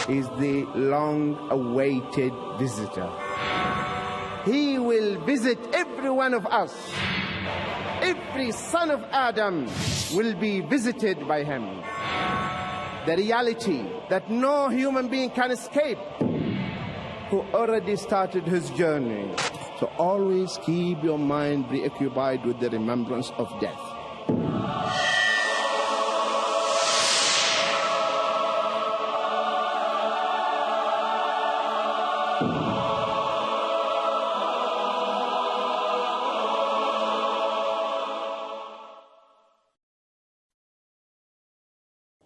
is the long-awaited visitor. He will visit every one of us. Every son of Adam will be visited by him. The reality that no human being can escape, who already started his journey. So always keep your mind preoccupied with the remembrance of death.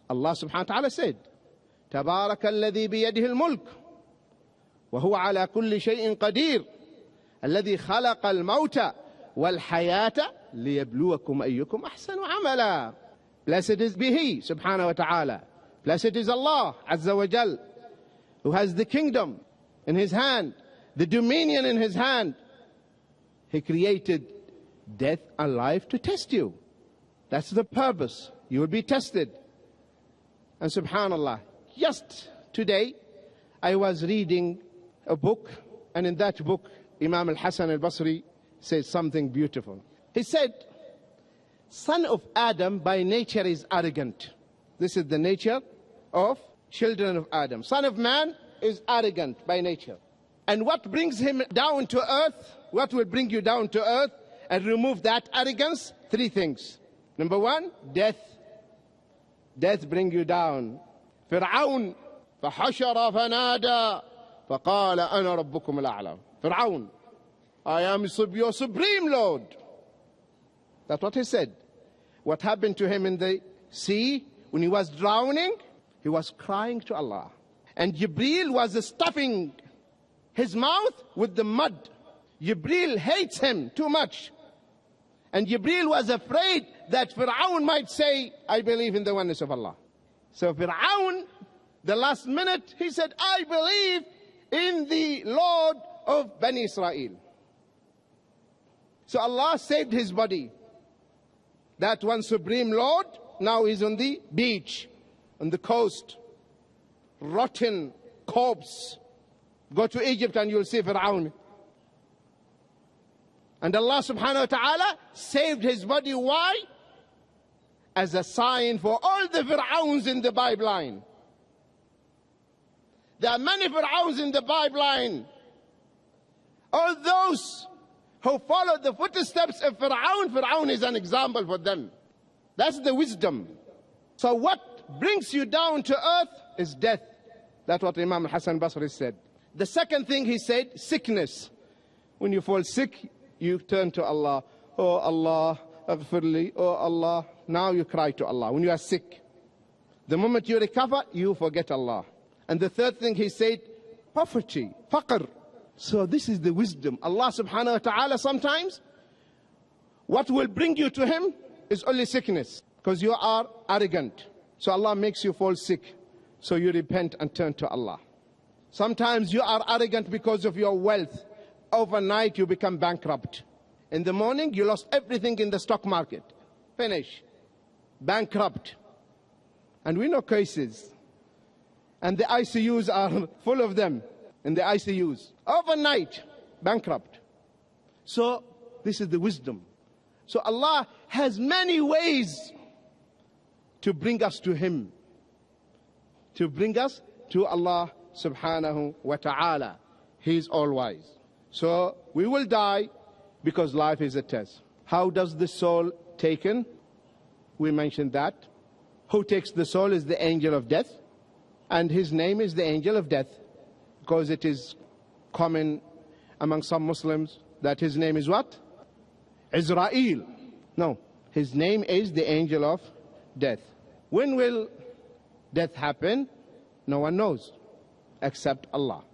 Allah subhanahu wa ta'ala said, تبارك الذي بيده الملك وهو على كل شيء قدير الذي خلق الموت والحياة ليبلوكم أيكم أحسن عملا. Blessed is be He subhanahu wa ta'ala. Blessed is Allah azza wa jal, who has the kingdom in His hand, the dominion in His hand. He created death and life to test you. That's the purpose. You will be tested. And subhanallah, just today I was reading a book, and in that book Imam al-Hasan al-Basri says something beautiful. He said, son of Adam by nature is arrogant. This is the nature of children of Adam. Son of man is arrogant by nature. And what brings him down to earth, what will bring you down to earth and remove that arrogance? Three things. Number one, death. Death bring you down. فرعون فحشر فنادى فقال أنا ربكم الأعلى. Fir'aun, I am your supreme Lord. That's what he said. What happened to him in the sea when he was drowning? He was crying to Allah. And Jibreel was stuffing his mouth with the mud. Jibreel hates him too much. And Jibreel was afraid that Fir'aun might say, I believe in the oneness of Allah. So Fir'aun, the last minute, he said, I believe in the Lord of Bani Israel. So Allah saved his body. That one supreme Lord now is on the beach, on the coast. Rotten corpse. Go to Egypt and you'll see Fir'aun. And Allah subhanahu wa ta'ala saved his body. Why? As a sign for all the Fir'auns in the Bible. There are many Fir'auns in the Bible. All those who follow the footsteps of Fir'aun, Fir'aun is an example for them. That's the wisdom. So what brings you down to earth is death. That's what Imam Hassan Basri said. The second thing he said, sickness. When you fall sick, you turn to Allah. Oh Allah, aghfirli. Oh Allah. Now you cry to Allah when you are sick. The moment you recover, you forget Allah. And the third thing he said, poverty, faqr. So this is the wisdom. Allah subhanahu wa ta'ala sometimes, what will bring you to Him is only sickness. Because you are arrogant. So Allah makes you fall sick. So you repent and turn to Allah. Sometimes you are arrogant because of your wealth. Overnight you become bankrupt. In the morning you lost everything in the stock market. Finish. Bankrupt. And we know cases. And the ICUs are full of them. In the ICUs. Overnight, bankrupt. So, this is the wisdom. So Allah has many ways to bring us to Him. To bring us to Allah subhanahu wa ta'ala. He is all wise. So, we will die because life is a test. How does the soul taken? We mentioned that. Who takes the soul is the angel of death. And his name is the angel of death. Because it is common among some Muslims that his name is what? Israel. No, his name is the angel of death. When will death happen? No one knows except Allah.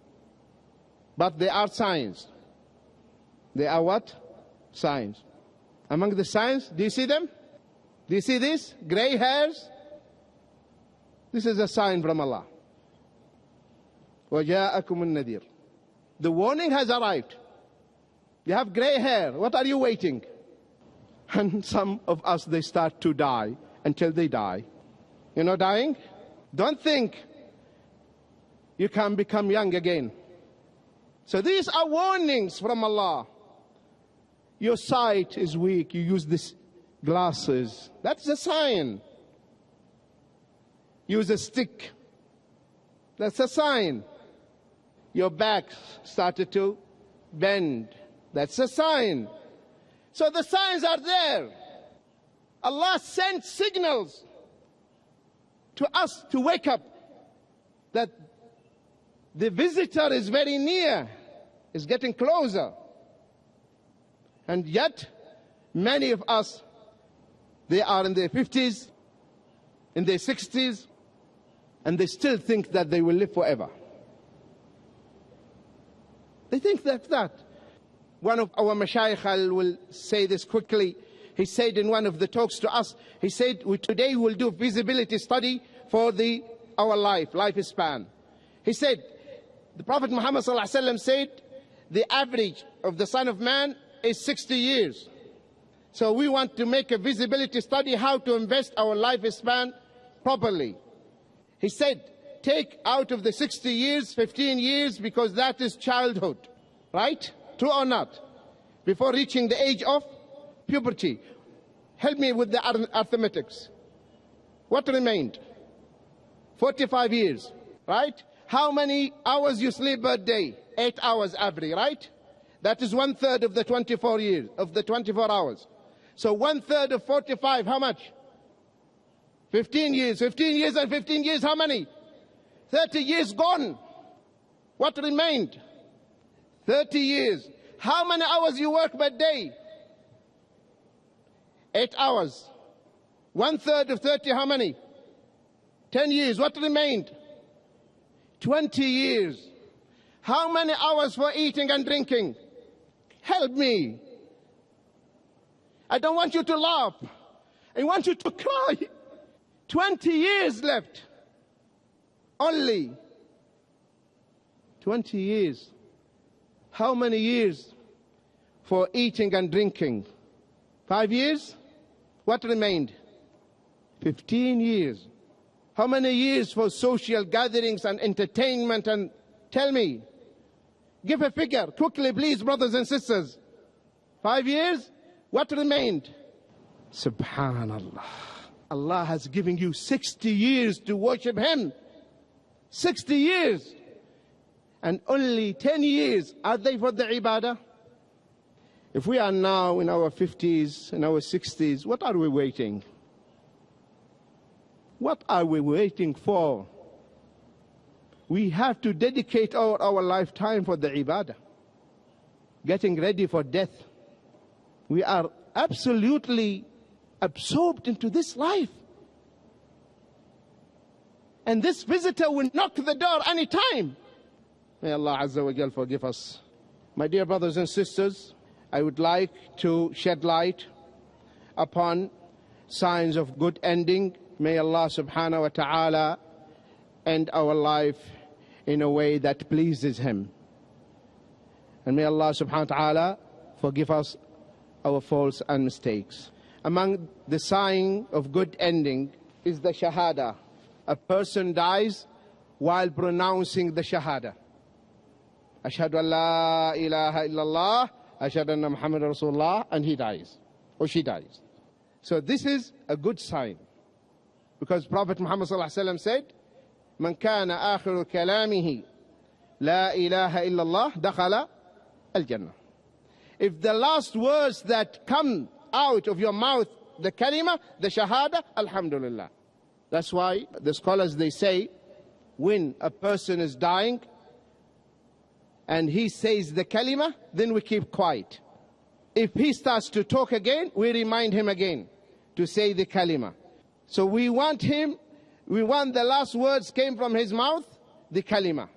But there are signs. There are what? Signs. Among the signs, do you see them? Do you see this? Gray hairs? This is a sign from Allah. وَجَاءَكُمُ النَّذِيرُ. The warning has arrived. You have gray hair. What are you waiting? And some of us, they start to die until they die. You know dying? Don't think you can become young again. So these are warnings from Allah. Your sight is weak, you use these glasses. That's a sign. Use a stick. That's a sign. Your back started to bend. That's a sign. So the signs are there. Allah sent signals to us to wake up, that the visitor is very near, is getting closer. And yet, many of us, they are in their 50s, in their 60s, and they still think that they will live forever. They think that. One of our mashayikh will say this quickly. He said in one of the talks to us, he said, today we'll do a feasibility study for our lifespan. He said, the Prophet Muhammad ﷺ said, the average of the Son of Man is 60 years. So we want to make a feasibility study how to invest our lifespan properly. He said, take out of the 60 years, 15 years, because that is childhood. Right? True or not? Before reaching the age of puberty. Help me with the arithmetics. What remained? 45 years. Right? How many hours you sleep per day? 8 hours average, right? That is 1/3 of the 24 years, of the 24 hours. So 1/3 of 45, how much? 15 years. 15 years and 15 years, how many? 30 years gone. What remained? 30 years. How many hours you work per day? 8 hours. 1/3 of 30, how many? 10 years. What remained? 20 years. How many hours for eating and drinking? Help me. I don't want you to laugh. I want you to cry. 20 years left. Only 20 years. How many years for eating and drinking? 5 years? What remained? 15 years. How many years for social gatherings and entertainment? And tell me, give a figure quickly, please, brothers and sisters. 5 years? What remained? Subhanallah. Allah has given you 60 years to worship Him. 60 years. And only 10 years are they for the ibadah? If we are now in our 50s, in our 60s, what are we waiting? What are we waiting for? We have to dedicate our lifetime for the ibadah. Getting ready for death. We are absolutely absorbed into this life. And this visitor will knock the door any time. May Allah Azza wa Jal forgive us. My dear brothers and sisters, I would like to shed light upon signs of good ending. May Allah subhanahu wa ta'ala end our life in a way that pleases Him. And may Allah subhanahu wa ta'ala forgive us our faults and mistakes. Among the sign of good ending is the shahada. A person dies while pronouncing the shahada. Ashhadu an la ilaha illallah, ashhadu anna Muhammad Rasulullah, and he dies, or she dies. So this is a good sign. Because Prophet Muhammad said, Man kana akhiru kalamihi la ilaha illallah dakhala al-jannah. If the last words that come out of your mouth, the kalima, the shahada, alhamdulillah. That's why the scholars, they say, when a person is dying and he says the kalima, then we keep quiet. If he starts to talk again, we remind him again to say the kalima. So we want the last words came from his mouth, the kalima.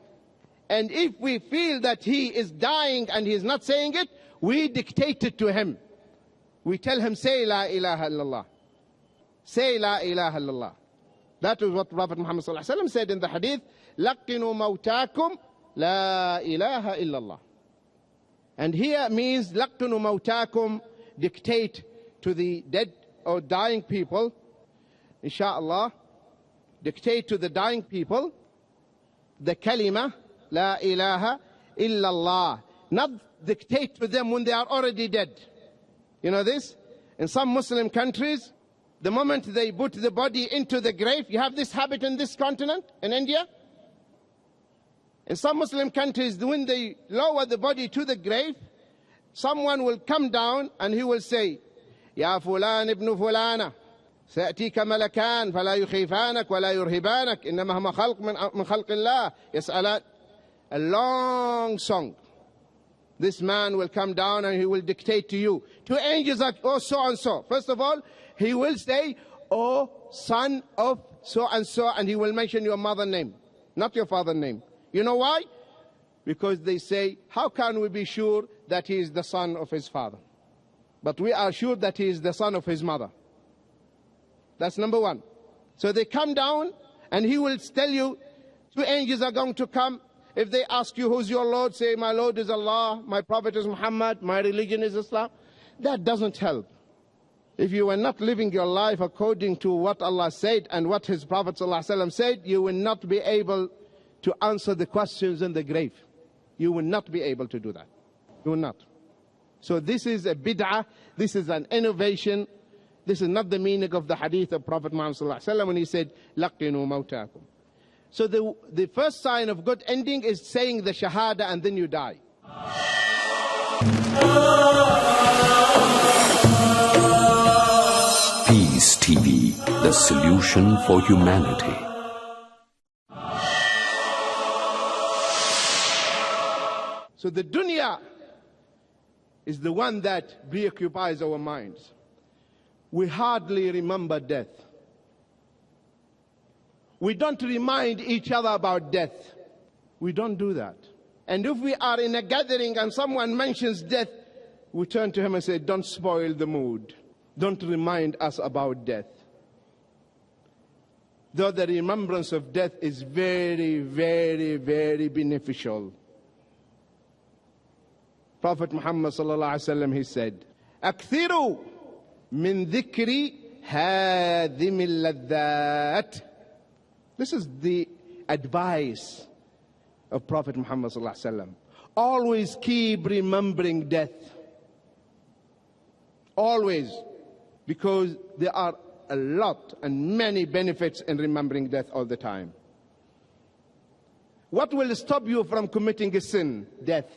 And if we feel that he is dying and he is not saying it, we dictate it to him. We tell him, say la ilaha illallah. Say la ilaha illallah. That is what Prophet Muhammad said in the hadith, لَقِّنُوا مَوْتَاكُمْ لَا إِلَهَ إِلَّا اللَّهِ. And here means لَقِّنُوا مَوْتَاكُمْ, dictate to the dead or dying people, inshallah, dictate to the dying people the kalima, La ilaha illallah. Not dictate to them when they are already dead. You know this? In some Muslim countries, the moment they put the body into the grave, you have this habit in this continent, in India. In some Muslim countries, when they lower the body to the grave, someone will come down and he will say, Ya fulan ibn fulana, سيأتيك ملكان فلا يخيفانك ولا يرهبانك إنما هم خلق من خلق الله يسألان. A long song. This man will come down and he will dictate to you. Two angels are, oh, so and so. First of all, he will say, oh, son of so and so, and he will mention your mother's name, not your father's name. You know why? Because they say, how can we be sure that he is the son of his father? But we are sure that he is the son of his mother. That's number one. So they come down and he will tell you, two angels are going to come. If they ask you, who's your Lord? Say, my Lord is Allah, my Prophet is Muhammad, my religion is Islam. That doesn't help. If you are not living your life according to what Allah said and what His Prophet ﷺ said, you will not be able to answer the questions in the grave. You will not be able to do that. You will not. So this is a bid'ah, this is an innovation. This is not the meaning of the hadith of Prophet Muhammad ﷺ when he said, لَقِّنُوا مَوْتَاكُمْ. So the first sign of good ending is saying the shahada and then you die. Peace TV, the solution for humanity. So the dunya is the one that preoccupies our minds. We hardly remember death. We don't remind each other about death. We don't do that. And if we are in a gathering and someone mentions death, we turn to him and say, don't spoil the mood. Don't remind us about death. Though the remembrance of death is very, very, very beneficial. Prophet Muhammad sallallahu alaihi wasallam, he said, "Akthiru min dhikri hadhim al-ladhat." This is the advice of Prophet Muhammad sallallahu alaihi wasallam. Always keep remembering death. Always. Because there are a lot and many benefits in remembering death all the time. What will stop you from committing a sin? Death.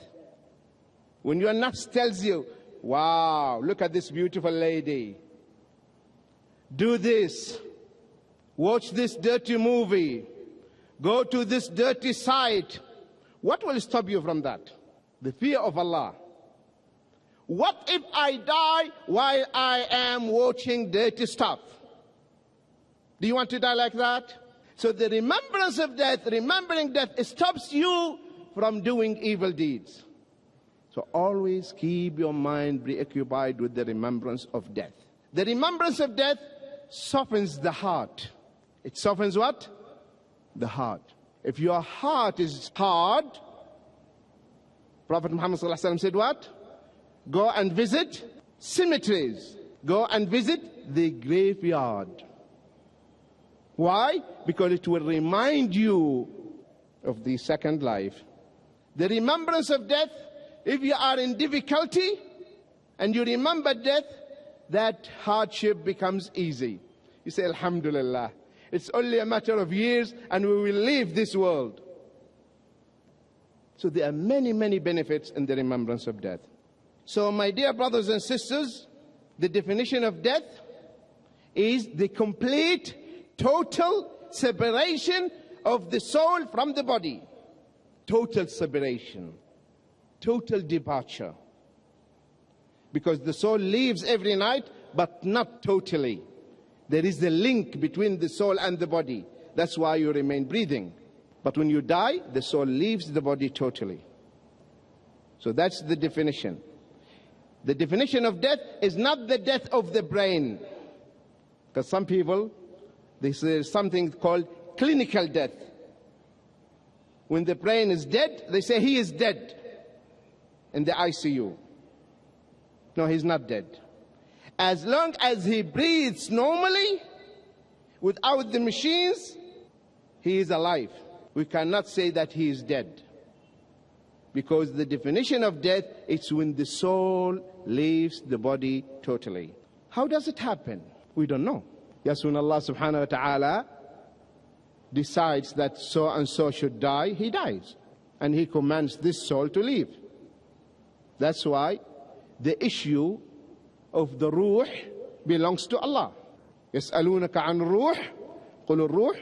When your nafs tells you, wow, look at this beautiful lady. Do this. Watch this dirty movie. Go to this dirty site. What will stop you from that? The fear of Allah. What if I die while I am watching dirty stuff? Do you want to die like that? So the remembrance of death, remembering death, it stops you from doing evil deeds. So always keep your mind preoccupied with the remembrance of death. The remembrance of death softens the heart. It softens what? The heart. If your heart is hard, Prophet Muhammad ﷺ said what? Go and visit cemeteries. Go and visit the graveyard. Why? Because it will remind you of the second life. The remembrance of death, if you are in difficulty and you remember death, that hardship becomes easy. You say, Alhamdulillah, it's only a matter of years and we will leave this world. So there are many, many benefits in the remembrance of death. So my dear brothers and sisters, the definition of death is the complete, total separation of the soul from the body. Total separation. Total departure. Because the soul leaves every night, but not totally. There is a link between the soul and the body. That's why you remain breathing. But when you die, the soul leaves the body totally. So that's the definition. The definition of death is not the death of the brain. Because some people, this is something called clinical death. When the brain is dead, they say he is dead in the ICU. No, he's not dead. As long as he breathes normally, without the machines, he is alive. we cannot say that he is dead. Because the definition of death is when the soul leaves the body totally. How does it happen? We don't know. Yes, when Allah subhanahu wa ta'ala decides that so and so should die, he dies. And he commands this soul to leave. That's why the issue of the ruh belongs to Allah. يسألونك عن الروح قل الروح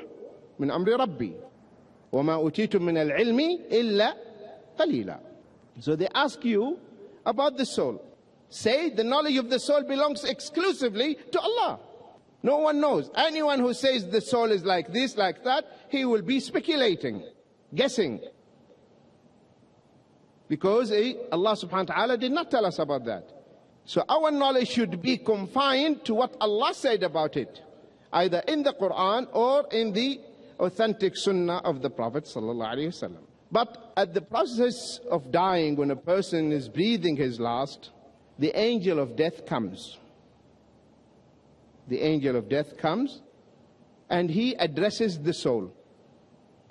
من أمر ربي وما أوتيتم من العلم إلا قليلا. So they ask you about the soul. Say the knowledge of the soul belongs exclusively to Allah. No one knows. Anyone who says the soul is like this, like that, he will be speculating, guessing. Because Allah subhanahu wa ta'ala did not tell us about that. So our knowledge should be confined to what Allah said about it, either in the Qur'an or in the authentic sunnah of the Prophet sallallahu alaihi wasallam. But at the process of dying, when a person is breathing his last, the angel of death comes. The angel of death comes and he addresses the soul.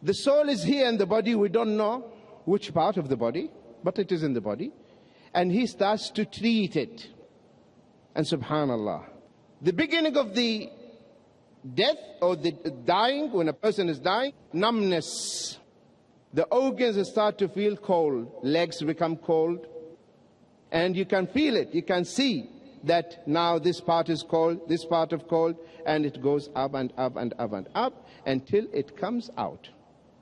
The soul is here in the body. We don't know which part of the body, but it is in the body. And he starts to treat it. And subhanallah, the beginning of the death or the dying, when a person is dying, numbness. The organs start to feel cold. Legs become cold. And you can feel it. You can see that now this part is cold, this part of cold, and it goes up and up and up and up until it comes out.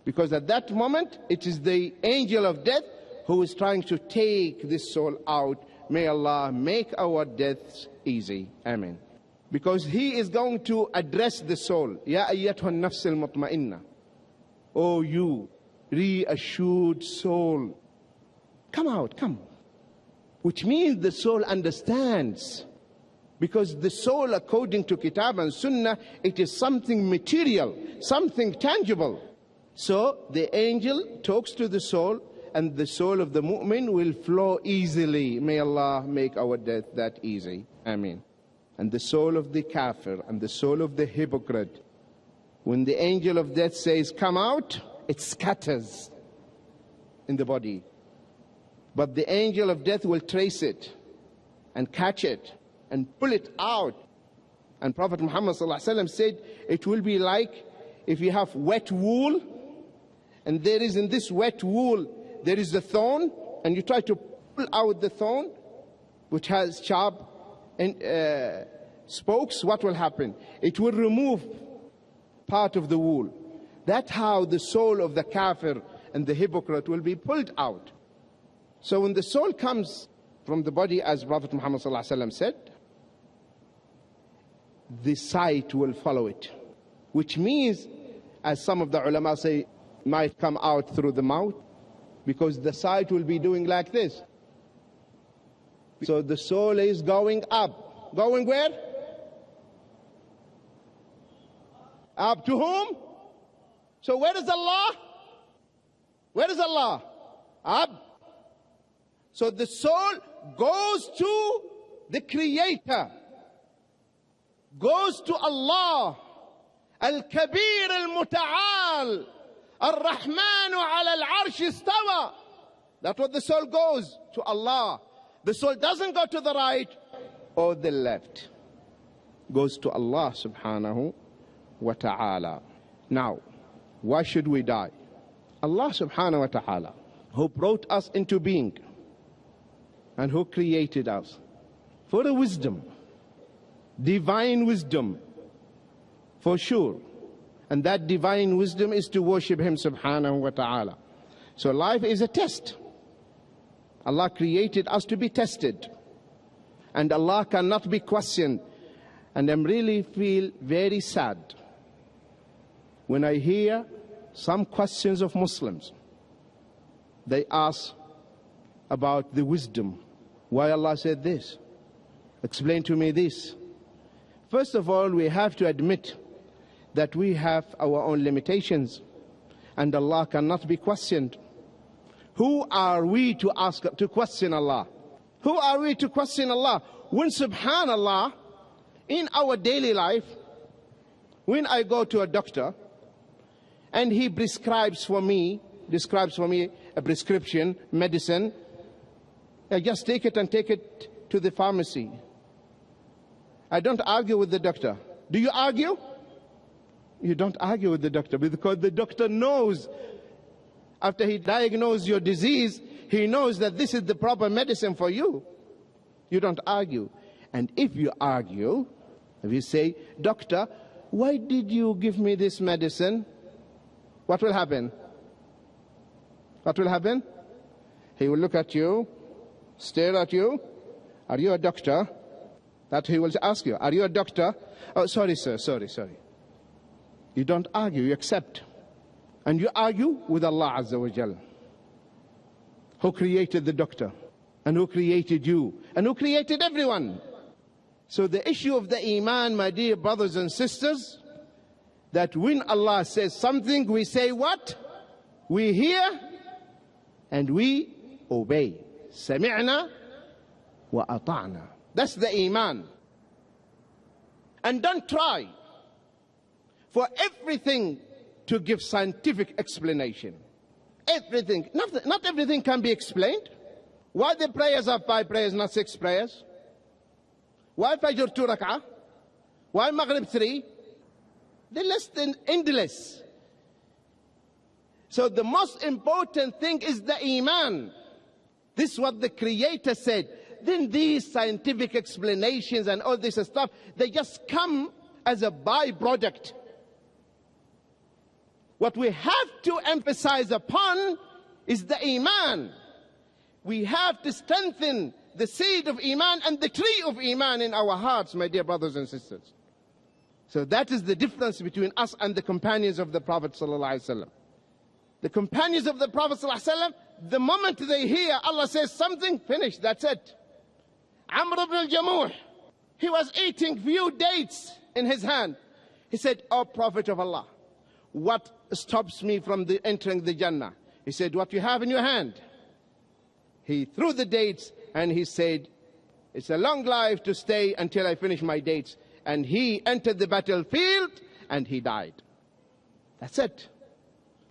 Because at that moment, it is the angel of death who is trying to take this soul out. May Allah make our deaths easy. Amen. Because he is going to address the soul. Ya ayyatuha an-nafs al-mutma'inna. Oh, you reassured soul. Come out, come. Which means the soul understands. Because the soul, according to Kitab and Sunnah, it is something material, something tangible. So the angel talks to the soul, and the soul of the mu'min will flow easily. May Allah make our death that easy. Ameen. And the soul of the kafir and the soul of the hypocrite, when the angel of death says, come out, it scatters in the body. But the angel of death will trace it and catch it and pull it out. And Prophet Muhammad ﷺ said, it will be like if you have wet wool, and there is in this wet wool, there is a thorn, and you try to pull out the thorn, which has sharp spokes. What will happen? It will remove part of the wool. That's how the soul of the kafir and the hypocrite will be pulled out. So when the soul comes from the body, as Prophet Muhammad ﷺ said, the sight will follow it. Which means, as some of the ulama say, might come out through the mouth, because the sight will be doing like this. So the soul is going up. Going where? Up to whom? So where is Allah? Where is Allah? Up. So the soul goes to the Creator, goes to Allah, Al-Kabir Al-Muta'al, Ar-Rahmanu ala al-Arsh istawa. That's what the soul goes to, Allah. The soul doesn't go to the right or the left. Goes to Allah subhanahu wa ta'ala. Now, why should we die? Allah subhanahu wa ta'ala, who brought us into being and who created us, for a wisdom, divine wisdom, for sure. And that divine wisdom is to worship Him subhanahu wa ta'ala. So life is a test. Allah created us to be tested. And Allah cannot be questioned. And I really feel very sad when I hear some questions of Muslims. They ask about the wisdom. Why Allah said this? Explain to me this. First of all, we have to admit that we have our own limitations, and Allah cannot be questioned. Who are we to ask, to question Allah? Who are we to question Allah? When subhanallah, in our daily life, when I go to a doctor and he prescribes for me a prescription, medicine, I just take it and take it to the pharmacy. I don't argue with the doctor. Do you argue? You don't argue with the doctor, because the doctor knows, after he diagnoses your disease, he knows that this is the proper medicine for you. You don't argue. And if you argue, if you say, doctor, why did you give me this medicine? What will happen? What will happen? He will look at you, stare at you. Are you a doctor? That he will ask you. Are you a doctor? Oh, sorry, sir, sorry. You don't argue, you accept. And you argue with Allah Azza wa Jal, who created the doctor, and who created you, and who created everyone. So the issue of the Iman, my dear brothers and sisters, that when Allah says something, we say what? We hear and we obey. Sami'na wa ata'na. That's the Iman. And don't try for everything to give scientific explanation. Everything. Not everything can be explained. Why the prayers are 5 prayers, not 6 prayers? Why Fajr 2 rak'ah? Why Maghrib 3? They're less than endless. So the most important thing is the Iman. This is what the Creator said. Then these scientific explanations and all this stuff, they just come as a byproduct. What we have to emphasize upon is the Iman. We have to strengthen the seed of Iman and the tree of Iman in our hearts, my dear brothers and sisters. So that is the difference between us and the companions of the Prophet ﷺ. The companions of the Prophet ﷺ, the moment they hear Allah says something, finished, that's it. Amr ibn al-Jamuh, he was eating few dates in his hand. He said, "O Prophet of Allah, what stops me from entering the Jannah?" He said, "What you have in your hand." He threw the dates and he said, "It's a long life to stay until I finish my dates." And he entered the battlefield and he died. That's it.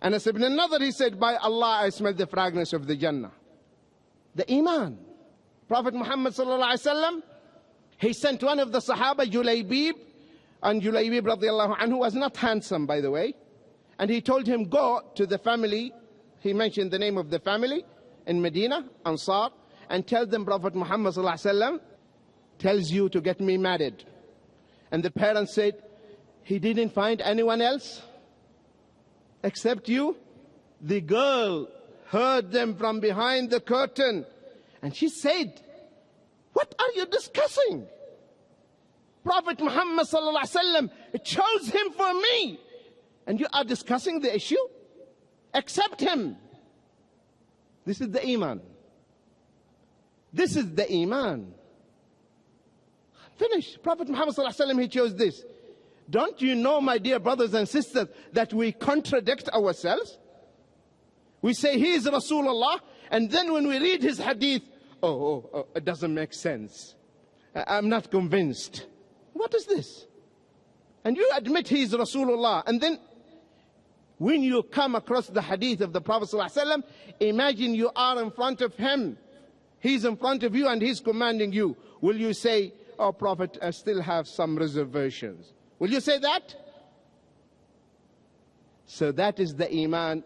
Anas ibn al-Nadr, he said, "By Allah, I smell the fragrance of the Jannah." The Iman. Prophet Muhammad sallallahu alaihi wasallam, he sent one of the Sahaba, Julaybib, and Julaybib radiallahu anhu was not handsome, by the way. And he told him, go to the family. He mentioned the name of the family in Medina, Ansar, and tell them Prophet Muhammad sallallahu alaihi wasallam tells you to get me married. And the parents said, he didn't find anyone else except you. The girl heard them from behind the curtain, and she said, "What are you discussing? Prophet Muhammad sallallahu alaihi wasallam chose him for me, and you are discussing the issue? Accept him." This is the Iman. This is the Iman. Finish. Prophet Muhammad sallallahu alaihi wasallam, he chose this. Don't you know, my dear brothers and sisters, that we contradict ourselves? We say he is Rasulullah, and then when we read his hadith, it doesn't make sense. I'm not convinced. What is this? And you admit he is Rasulullah, and then when you come across the hadith of the Prophet ﷺ, imagine you are in front of him. He's in front of you and he's commanding you. Will you say, "Oh Prophet, I still have some reservations"? Will you say that? So that is the Iman.